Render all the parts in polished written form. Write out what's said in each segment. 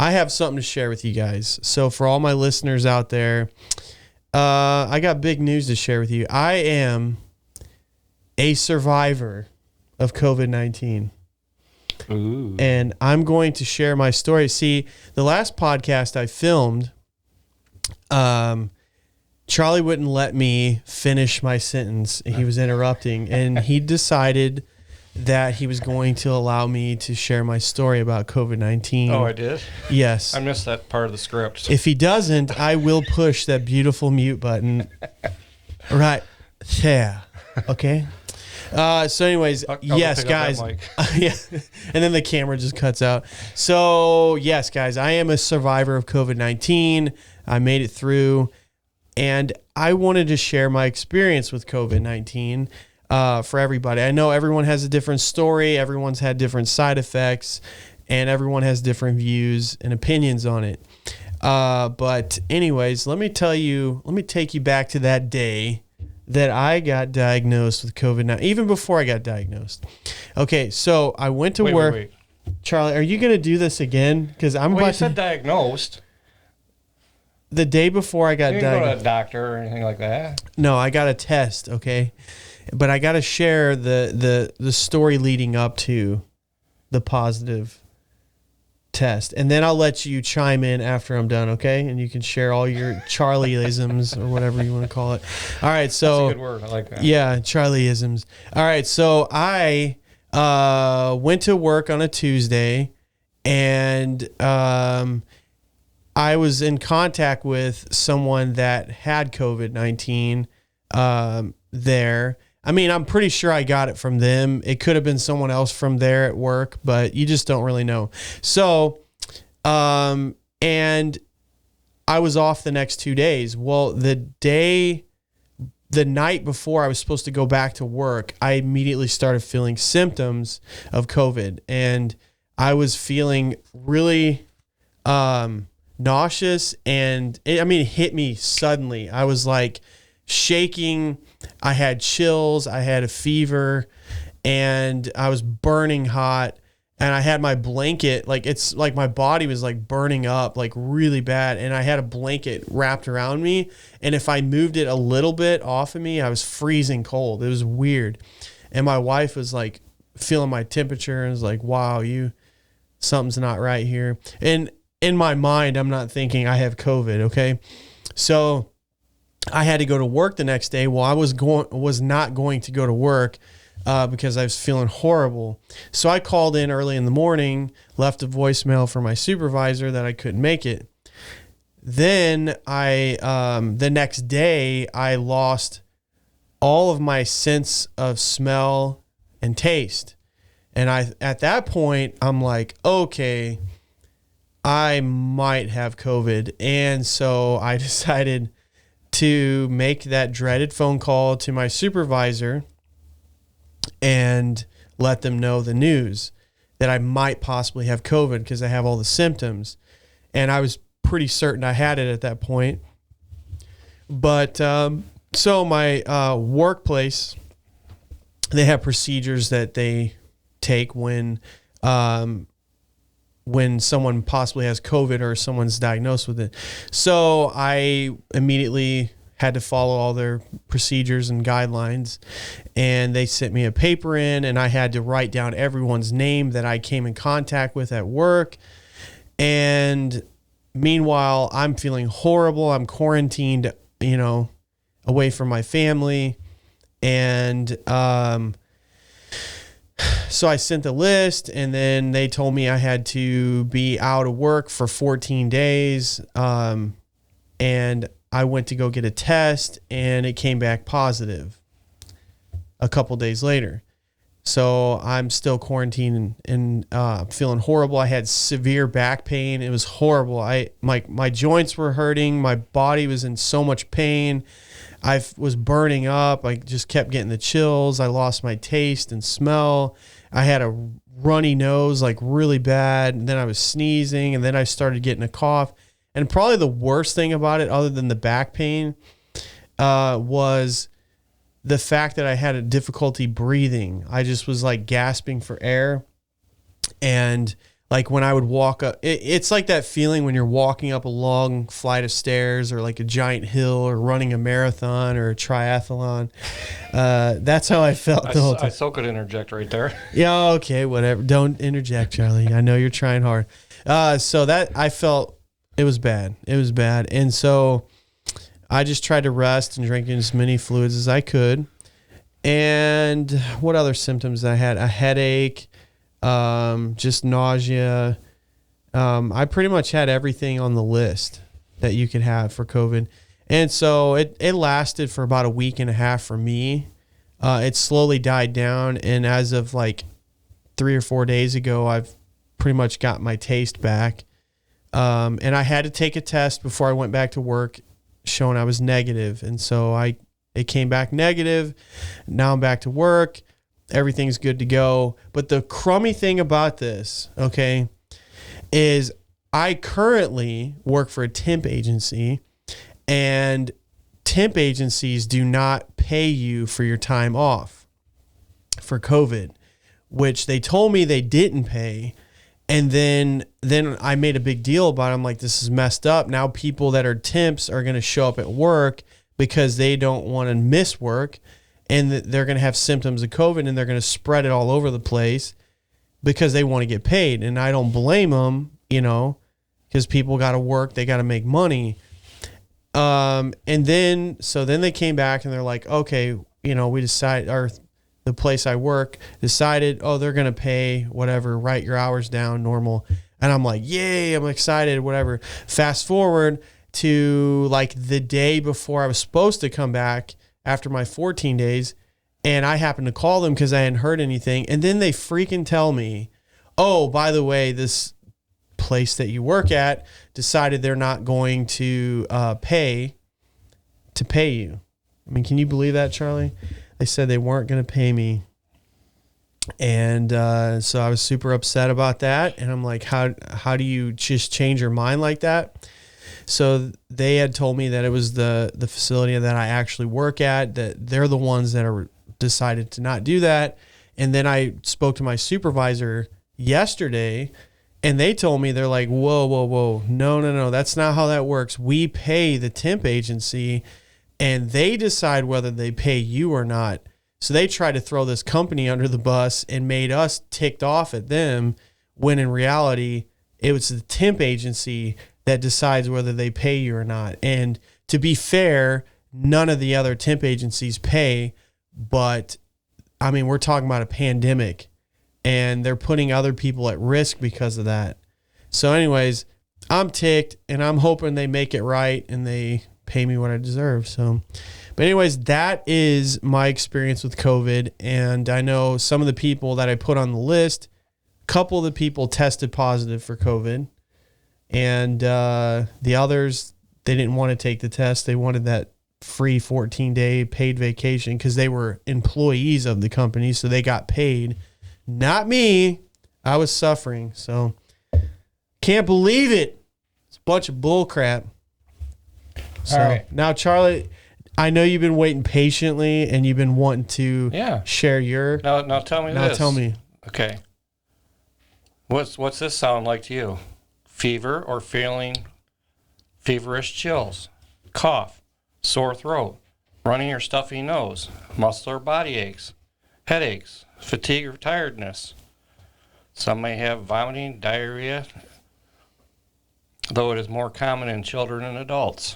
I have something to share with you guys. So for all my listeners out there, I got big news to share with you. I am a survivor of COVID-19. Ooh. And I'm going to share my story. See, the last podcast I filmed, Charlie wouldn't let me finish my sentence. He was interrupting, and he decided that he was going to allow me to share my story about COVID-19. Oh, I did? Yes. I missed that part of the script. If he doesn't, I will push that beautiful mute button right there. Okay? So anyways, I'll yes, pick up that guys. mic. Yeah. And then the camera just cuts out. So, yes, guys, I am a survivor of COVID-19. I made it through. And I wanted to share my experience with COVID-19 for everybody. I know everyone has a different story. Everyone's had different side effects. And everyone has different views and opinions on it. But anyways, let me take you back to that day that I got diagnosed with COVID-19, even before I got diagnosed. Okay, so I went to work. Wait. Charlie, are you going to do this again? Because I'm Well, you about said to. Diagnosed. The day before I got You didn't go to diagnosed. a doctor or anything like that. No, I got a test, okay? But I got to share the story leading up to the positive test. And then I'll let you chime in after I'm done, okay? And you can share all your Charlie-isms or whatever you want to call it. All right, so That's a good word. I like that. yeah, Charlie-isms. All right, so I went to work on a Tuesday, and I was in contact with someone that had COVID-19 there. I mean, I'm pretty sure I got it from them. It could have been someone else from there at work, but you just don't really know. So, and I was off the next 2 days. Well, the night before I was supposed to go back to work, I immediately started feeling symptoms of COVID, and I was feeling really nauseous, and it hit me suddenly. I was like shaking. I had chills. I had a fever, and I was burning hot, and I had my blanket, like it's like my body was like burning up like really bad, and I had a blanket wrapped around me, and if I moved it a little bit off of me, I was freezing cold. It was weird. And my wife was like feeling my temperature and was like, wow, something's not right here. And in my mind, I'm not thinking I have COVID, okay? So I had to go to work the next day. Well, I was not going to go to work because I was feeling horrible. So I called in early in the morning, left a voicemail for my supervisor that I couldn't make it. Then the next day, I lost all of my sense of smell and taste. And at that point, I'm like, okay, I might have COVID. And so I decided to make that dreaded phone call to my supervisor and let them know the news that I might possibly have COVID because I have all the symptoms. And I was pretty certain I had it at that point. But so my workplace, they have procedures that they take when someone possibly has COVID or someone's diagnosed with it. So I immediately had to follow all their procedures and guidelines, and they sent me a paper in, and I had to write down everyone's name that I came in contact with at work. And meanwhile, I'm feeling horrible. I'm quarantined, away from my family. And, so I sent the list, and then they told me I had to be out of work for 14 days. And I went to go get a test, and it came back positive a couple days later. So I'm still quarantined and feeling horrible. I had severe back pain. It was horrible. My joints were hurting. My body was in so much pain. I was burning up. I just kept getting the chills. I lost my taste and smell. I had a runny nose, like really bad. And then I was sneezing, and then I started getting a cough. And probably the worst thing about it, other than the back pain, was the fact that I had a difficulty breathing. I just was like gasping for air. And Like when I would walk up, it's like that feeling when you're walking up a long flight of stairs or like a giant hill or running a marathon or a triathlon. That's how I felt the whole time. I so could interject right there. Yeah, okay, whatever. Don't interject, Charlie. I know you're trying hard. So that I felt it was bad. It was bad. And so I just tried to rest and drink as many fluids as I could. And what other symptoms I had? A headache. Just nausea. I pretty much had everything on the list that you could have for COVID. And so it lasted for about a week and a half for me. It slowly died down. And as of like 3 or 4 days ago, I've pretty much got my taste back. And I had to take a test before I went back to work showing I was negative. And so it came back negative. Now I'm back to work. Everything's good to go. But the crummy thing about this, okay, is I currently work for a temp agency, and temp agencies do not pay you for your time off for COVID, which they told me they didn't pay. And then I made a big deal about it. I'm like, this is messed up. Now people that are temps are going to show up at work because they don't want to miss work. And they're going to have symptoms of COVID and they're going to spread it all over the place because they want to get paid. And I don't blame them, because people got to work. They got to make money. And then they came back and they're like, okay, we decided, or the place I work decided, they're going to pay whatever, write your hours down, normal. And I'm like, yay, I'm excited, whatever. Fast forward to like the day before I was supposed to come back after my 14 days, and I happened to call them because I hadn't heard anything. And then they freaking tell me, oh, by the way, this place that you work at decided they're not going to pay you. I mean, can you believe that, Charlie? They said they weren't going to pay me. And so I was super upset about that. And I'm like, how do you just change your mind like that? So they had told me that it was the facility that I actually work at, that they're the ones that are decided to not do that. And then I spoke to my supervisor yesterday, and they told me, they're like, whoa, no, that's not how that works. We pay the temp agency, and they decide whether they pay you or not. So they tried to throw this company under the bus and made us ticked off at them, when in reality, it was the temp agency that decides whether they pay you or not. And to be fair, none of the other temp agencies pay, but I mean, we're talking about a pandemic and they're putting other people at risk because of that. So anyways, I'm ticked and I'm hoping they make it right and they pay me what I deserve. So, but anyways, that is my experience with COVID. And I know some of the people that I put on the list, a couple of the people tested positive for COVID. And the others, they didn't want to take the test. They wanted that free 14-day paid vacation because they were employees of the company, so they got paid. Not me. I was suffering. So can't believe it. It's a bunch of bull crap. So all right. Now, Charlie, I know you've been waiting patiently and you've been wanting to share your... Now tell me this. Now tell me. Okay. What's this sound like to you? Fever or feeling feverish chills, cough, sore throat, running or stuffy nose, muscle or body aches, headaches, fatigue or tiredness. Some may have vomiting, diarrhea, though it is more common in children and adults.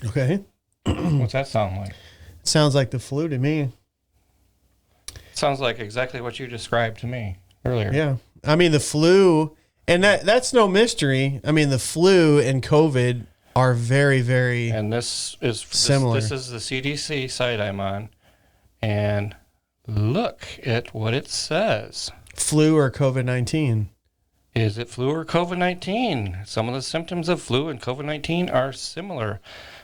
Okay. What's that sound like? It sounds like the flu to me. Sounds like exactly what you described to me earlier. Yeah. I mean, the flu, and that's no mystery. I mean, the flu and COVID are very, very and this is similar. This is the CDC site I'm on, and look at what it says. Flu or COVID-19? Is it flu or COVID-19? Some of the symptoms of flu and COVID-19 are similar,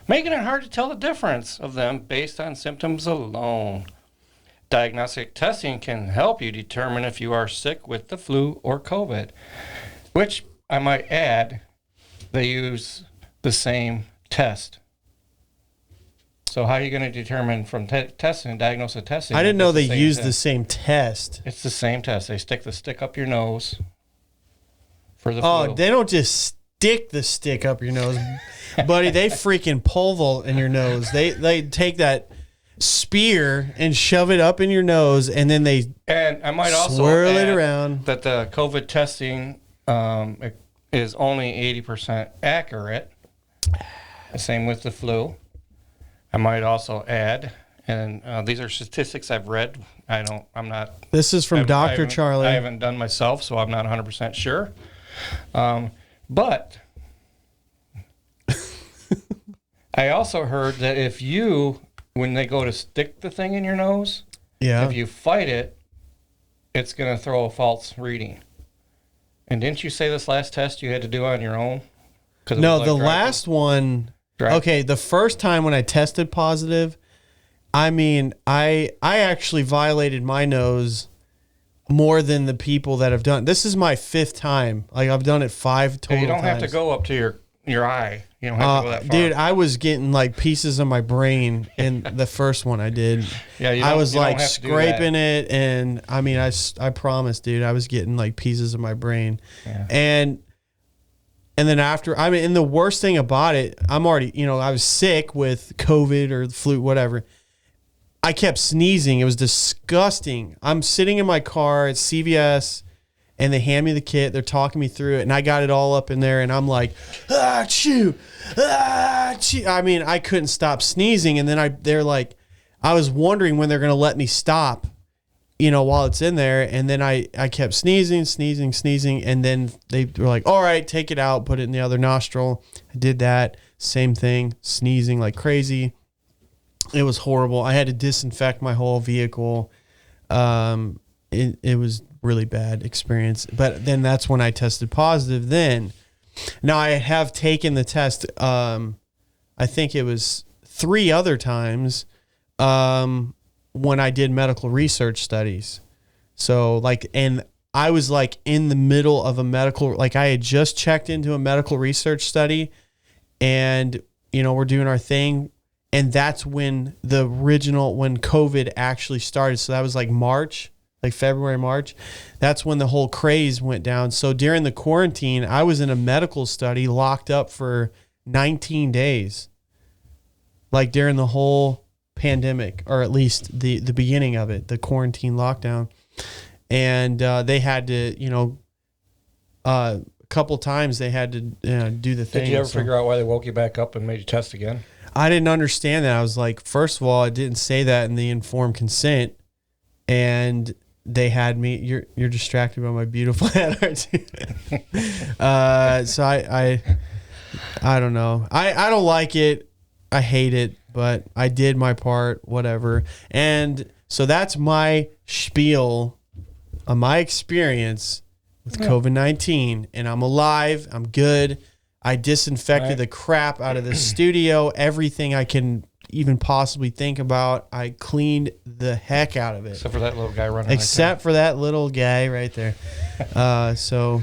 making it hard to tell the difference of them based on symptoms alone. Diagnostic testing can help you determine if you are sick with the flu or COVID, which I might add, they use the same test. So how are you going to determine from testing and diagnose and testing? I didn't know they used test? the same test. It's the same test. They stick the stick up your nose for the Oh, flu. they don't just stick the stick up your nose, buddy. They freaking pole vault in your nose. They take that spear and shove it up in your nose, and then they And I might also swirl it add around. that the COVID testing is only 80% accurate. Same with the flu. I might also add, and these are statistics I've read. I'm not. This is from Dr. Charlie. I haven't done myself, so I'm not 100% sure. But I also heard that when they go to stick the thing in your nose, Yeah. if you fight it, it's going to throw a false reading. And didn't you say this last test you had to do on your own? No, the last one. Okay, the first time when I tested positive, I mean, I actually violated my nose more than the people that have done. This is my 5th time. Like, I've done it 5 total times. You don't have to go up to your eye. You don't have to go that far. Dude, I was getting like pieces of my brain in the first one I did. Yeah, I was like scraping it, and I mean, I promise, dude, I was getting like pieces of my brain, and then after, I mean, and the worst thing about it, I'm already, I was sick with COVID or the flu, whatever. I kept sneezing. It was disgusting. I'm sitting in my car at CVS, and they hand me the kit. They're talking me through it, and I got it all up in there, and I'm like, achoo, achoo. I mean, I couldn't stop sneezing, and then they're like, I was wondering when they're going to let me stop, while it's in there, and then I kept sneezing, and then they were like, all right, take it out, put it in the other nostril. I did that, same thing, sneezing like crazy. It was horrible. I had to disinfect my whole vehicle. It was really bad experience. But then that's when I tested positive then. Now I have taken the test. I think it was 3 other times when I did medical research studies. So and I was like in the middle of a medical, like I had just checked into a medical research study, and we're doing our thing. And that's when when COVID actually started. So that was like March, like February, March. That's when the whole craze went down. So during the quarantine, I was in a medical study locked up for 19 days. Like during the whole pandemic, or at least the beginning of it, the quarantine lockdown. And they had to, a couple times they had to do the thing. Did you ever figure out why they woke you back up and made you test again? I didn't understand that. I was like, first of all, I didn't say that in the informed consent, and they had me. You're distracted by my beautiful head, aren't you? So I don't know. I don't like it. I hate it, but I did my part. Whatever. And so that's my spiel on my experience with COVID-19, and I'm alive. I'm good. I disinfected the crap out of the studio, everything I can even possibly think about. I cleaned the heck out of it. Except for that little guy running. Except for that little guy right there. So